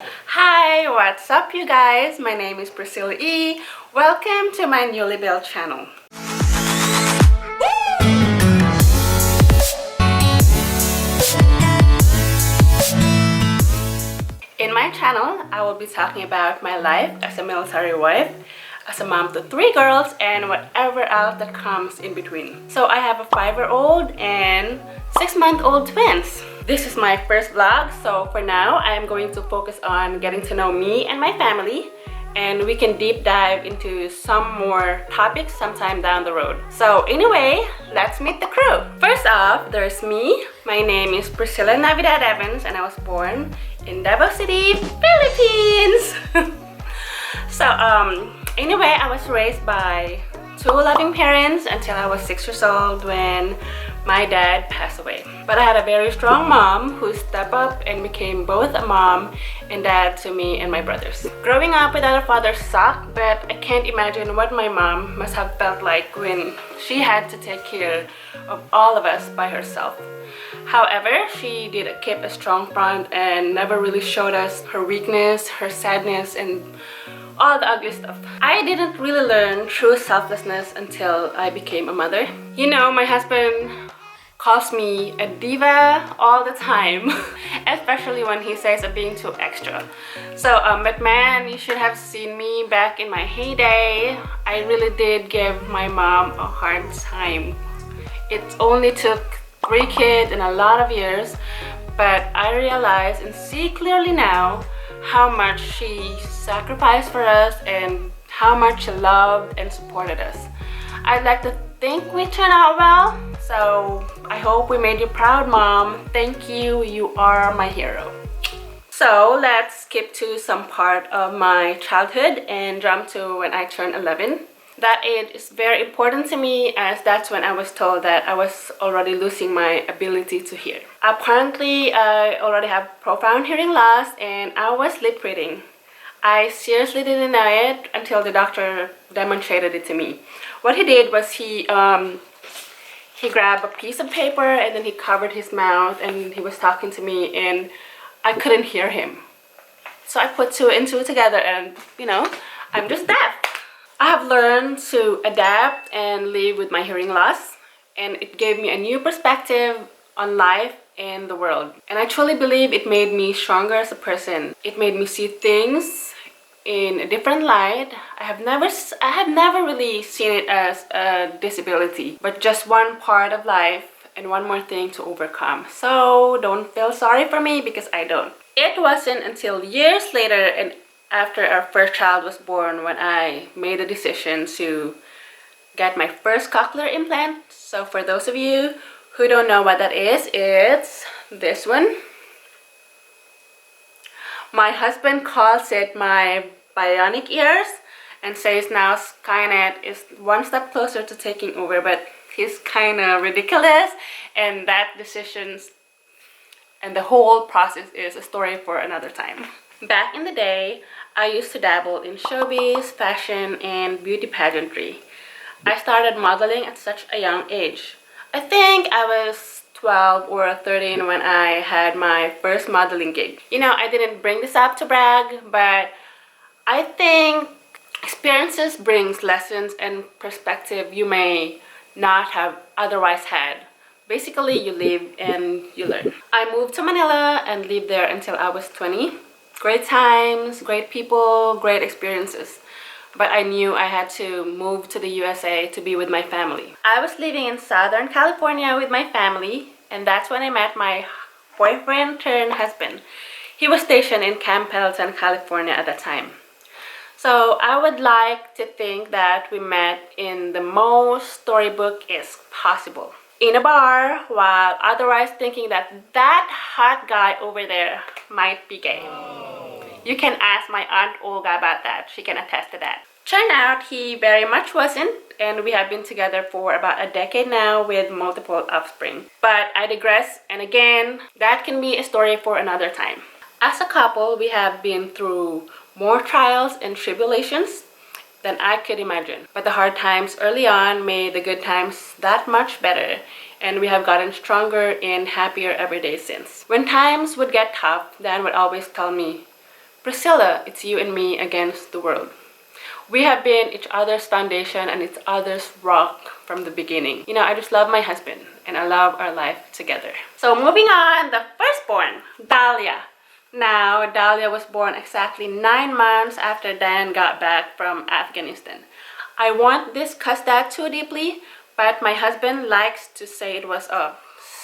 Hi, what's up you guys? My name is Priscilla E. Welcome to my newly built channel. In my channel, I will be talking about my life as a military wife, as a mom to 3 girls, and whatever else that comes in between. So I have a 5-year-old and 6-month-old twins. This is my first vlog, so for now, I am going to focus on getting to know me and my family, and we can deep dive into some more topics sometime down the road. So anyway, let's meet the crew. First off, there's me. My name is Priscilla Navidad Evans, and I was born in Davao City, Philippines. So anyway, I was raised by 2 loving parents until I was 6 years old when my dad passed away. But I had a very strong mom who stepped up and became both a mom and dad to me and my brothers. Growing up without a father sucked, but I can't imagine what my mom must have felt like when she had to take care of all of us by herself. However, she did keep a strong front and never really showed us her weakness, her sadness, and all the ugly stuff. I didn't really learn true selflessness until I became a mother. You know, my husband calls me a diva all the time, especially when he says I'm being too extra. So, but man, you should have seen me back in my heyday. I really did give my mom a hard time. It only took 3 kids and a lot of years, but I realize and see clearly now how much she sacrificed for us and how much she loved and supported us. I'd like to think we turned out well, so I hope we made you proud, Mom. Thank you, you are my hero. So let's skip to some part of my childhood and jump to when I turned 11. That age is very important to me as that's when I was told that I was already losing my ability to hear. Apparently, I already have profound hearing loss and I was lip reading. I seriously didn't know it until the doctor demonstrated it to me. What he did was he grabbed a piece of paper and then he covered his mouth and he was talking to me and I couldn't hear him. So I put 2 and 2 together and, you know, I'm just deaf. I have learned to adapt and live with my hearing loss, and it gave me a new perspective on life and the world. And I truly believe it made me stronger as a person. It made me see things in a different light. I have never really seen it as a disability, but just one part of life and one more thing to overcome. So don't feel sorry for me because I don't. It wasn't until years later and after our first child was born when I made the decision to get my first cochlear implant. So for those of you who don't know what that is, it's this one. My husband calls it my bionic ears and says now Skynet is one step closer to taking over, but he's kind of ridiculous, and that decision and the whole process is a story for another time. Back in the day, I used to dabble in showbiz, fashion, and beauty pageantry. I started modeling at such a young age. I think I was 12 or 13 when I had my first modeling gig. You know, I didn't bring this up to brag, but I think experiences brings lessons and perspective you may not have otherwise had. Basically, you live and you learn. I moved to Manila and lived there until I was 20. Great times, great people, great experiences. But I knew I had to move to the USA to be with my family. I was living in Southern California with my family, and that's when I met my boyfriend turned husband. He was stationed in Camp Pendleton, California at that time. So I would like to think that we met in the most storybook-esque possible. In a bar, while otherwise thinking that hot guy over there might be gay. You can ask my Aunt Olga about that. She can attest to that. Turned out he very much wasn't, and we have been together for about a decade now with multiple offspring. But I digress, and again, that can be a story for another time. As a couple, we have been through more trials and tribulations than I could imagine. But the hard times early on made the good times that much better, and we have gotten stronger and happier every day since. When times would get tough, Dan would always tell me, Priscilla, it's you and me against the world. We have been each other's foundation and each other's rock from the beginning. You know, I just love my husband and I love our life together. So moving on, the firstborn, Dahlia. Now, Dahlia was born exactly 9 months after Dan got back from Afghanistan. I won't discuss that too deeply, but my husband likes to say it was a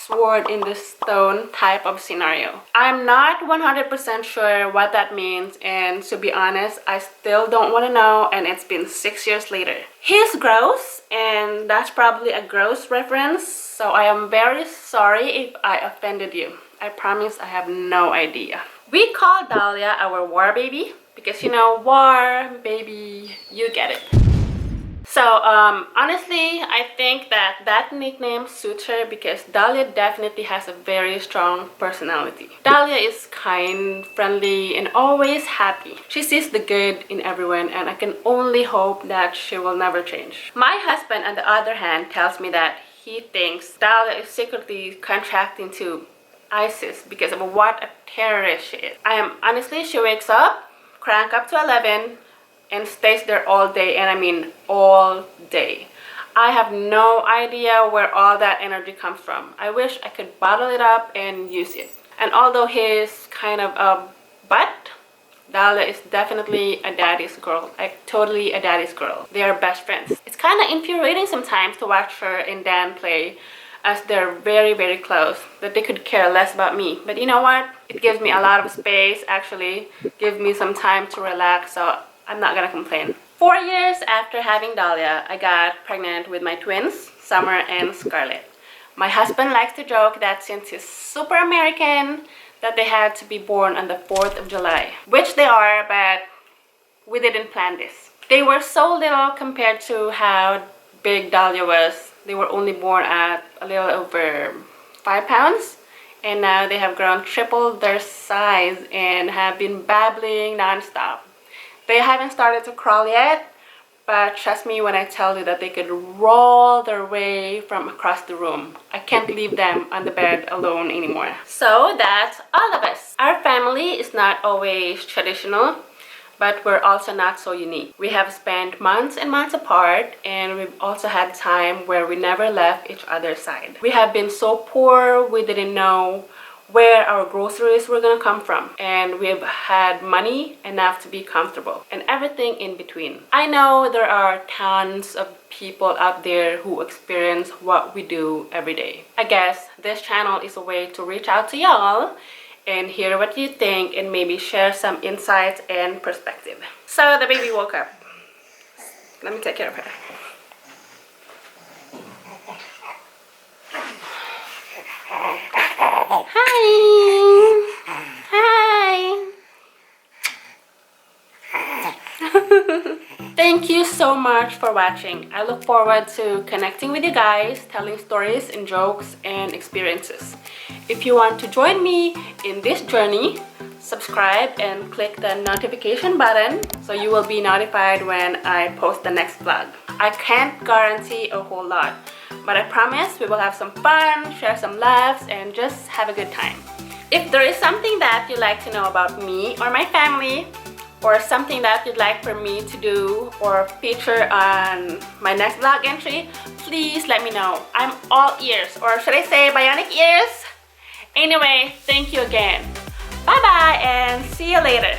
sword in the stone type of scenario. I'm not 100% sure what that means, and to be honest, I still don't want to know, and it's been 6 years later. He's gross, and that's probably a gross reference, so I am very sorry if I offended you. I promise I have no idea. We call Dahlia our war baby because, you know, war baby, you get it. So honestly, I think that nickname suits her because Dahlia definitely has a very strong personality. Dahlia is kind, friendly, and always happy. She sees the good in everyone, and I can only hope that she will never change. My husband, on the other hand, tells me that he thinks Dahlia is secretly contracting to ISIS because of what a terrorist she is. Honestly, she wakes up, crank up to 11, and stays there all day, and I mean all day. I have no idea where all that energy comes from. I wish I could bottle it up and use it. And although he's kind of a butt, Dahlia is definitely a daddy's girl. Like, totally a daddy's girl. They are best friends. It's kind of infuriating sometimes to watch her and Dan play, as they're very, very close, that they could care less about me. But you know what? It gives me a lot of space, actually. Gives me some time to relax, so I'm not gonna complain. 4 years after having Dahlia, I got pregnant with my twins, Summer and Scarlett. My husband likes to joke that since he's super American, that they had to be born on the 4th of July. Which they are, but we didn't plan this. They were so little compared to how big Dahlia was. They were only born at a little over 5 pounds. And now they have grown triple their size and have been babbling non-stop. They haven't started to crawl yet, but trust me when I tell you that they could roll their way from across the room. I can't leave them on the bed alone anymore. So that's all of us. Our family is not always traditional, but we're also not so unique. We have spent months and months apart, and we've also had time where we never left each other's side. We have been so poor, we didn't know where our groceries were gonna come from, and we've had money enough to be comfortable, and everything in between. I know there are tons of people out there who experience what we do every day. I guess this channel is a way to reach out to y'all and hear what you think and maybe share some insights and perspective. So the baby woke up. Let me take care of her. Hi! Hi! Thank you so much for watching. I look forward to connecting with you guys, telling stories and jokes and experiences. If you want to join me in this journey, subscribe and click the notification button so you will be notified when I post the next vlog. I can't guarantee a whole lot, but I promise we will have some fun, share some laughs, and just have a good time. If there is something that you'd like to know about me or my family, or something that you'd like for me to do or feature on my next vlog entry, please let me know. I'm all ears, or should I say bionic ears? Anyway, thank you again. Bye bye and see you later.